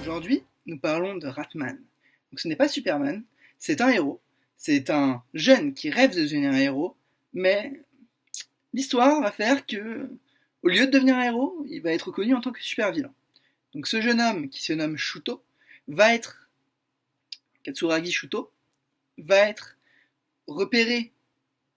Aujourd'hui, nous parlons de Ratman. Donc ce n'est pas Superman, c'est un héros. C'est un jeune qui rêve de devenir un héros, mais l'histoire va faire que, au lieu de devenir un héros, il va être reconnu en tant que super vilain. Donc ce jeune homme qui se nomme Shuto va être, Katsuragi Shuto, va être repéré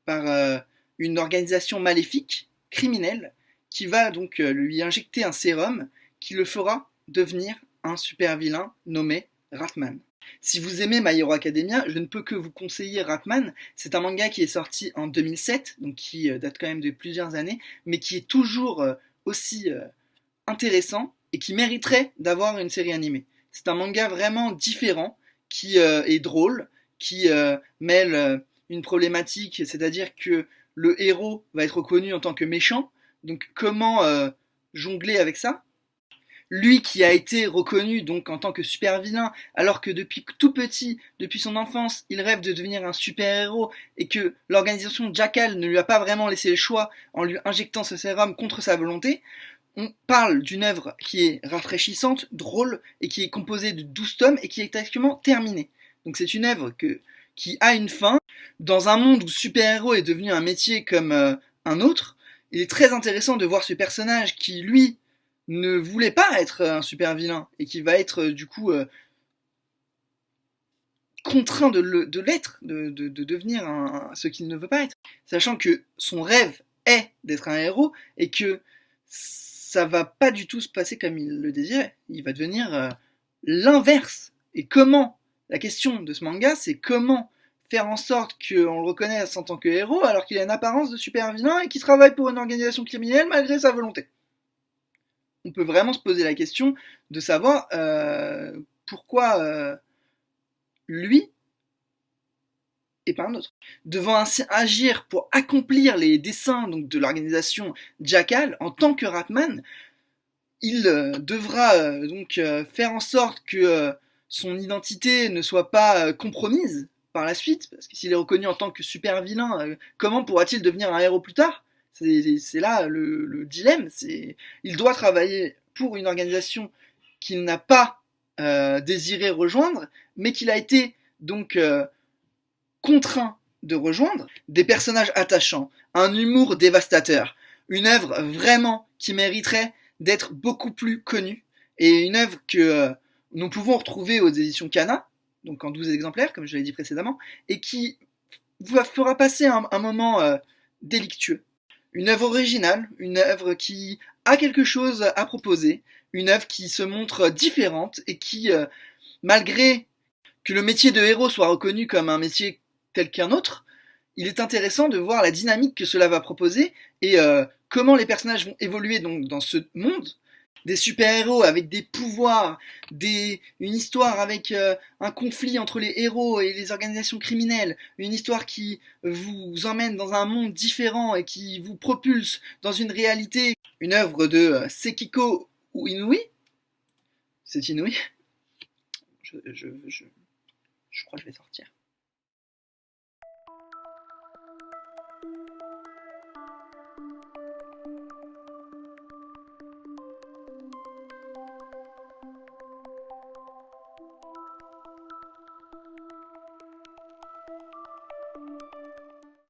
par une organisation maléfique, criminelle, qui va donc lui injecter un sérum qui le fera devenir un super vilain nommé Ratman. Si vous aimez My Hero Academia, je ne peux que vous conseiller Ratman. C'est un manga qui est sorti en 2007, donc qui date quand même de plusieurs années, mais qui est toujours aussi intéressant et qui mériterait d'avoir une série animée. C'est un manga vraiment différent, qui est drôle, qui mêle une problématique, c'est-à-dire que le héros va être reconnu en tant que méchant, donc comment jongler avec ça? Lui qui a été reconnu donc en tant que super vilain, alors que depuis tout petit, depuis son enfance, il rêve de devenir un super héros et que l'organisation Jackal ne lui a pas vraiment laissé le choix en lui injectant ce sérum contre sa volonté. On parle d'une œuvre qui est rafraîchissante, drôle et qui est composée de 12 tomes et qui est actuellement terminée. Donc c'est une œuvre qui a une fin. Dans un monde où super-héros est devenu un métier comme un autre, il est très intéressant de voir ce personnage qui, lui, ne voulait pas être un super vilain et qui va être du coup contraint de l'être, de devenir ce qu'il ne veut pas être. Sachant que son rêve est d'être un héros et que ça va pas du tout se passer comme il le désirait. Il va devenir l'inverse. Et comment? La question de ce manga, c'est comment faire en sorte qu'on le reconnaisse en tant que héros alors qu'il a une apparence de super vilain et qu'il travaille pour une organisation criminelle malgré sa volonté. On peut vraiment se poser la question de savoir pourquoi lui et pas un autre. Devant ainsi agir pour accomplir les desseins donc, de l'organisation Jackal, en tant que Ratman, il devra donc faire en sorte que son identité ne soit pas compromise par la suite, parce que s'il est reconnu en tant que super vilain, comment pourra-t-il devenir un héros plus tard? C'est là le dilemme. Il doit travailler pour une organisation qu'il n'a pas désiré rejoindre, mais qu'il a été donc contraint de rejoindre. Des personnages attachants, un humour dévastateur, une œuvre vraiment qui mériterait d'être beaucoup plus connue, et une œuvre que nous pouvons retrouver aux éditions Kana, donc en 12 exemplaires, comme je l'ai dit précédemment, et qui vous fera passer un moment délictueux. Une œuvre originale, une œuvre qui a quelque chose à proposer, une œuvre qui se montre différente et qui, malgré que le métier de héros soit reconnu comme un métier tel qu'un autre, il est intéressant de voir la dynamique que cela va proposer et comment les personnages vont évoluer donc dans ce monde. Des super-héros avec des pouvoirs, une histoire avec un conflit entre les héros et les organisations criminelles, une histoire qui vous emmène dans un monde différent et qui vous propulse dans une réalité, une œuvre de Sekiko ou Inui. C'est Inui. Je crois que je vais sortir.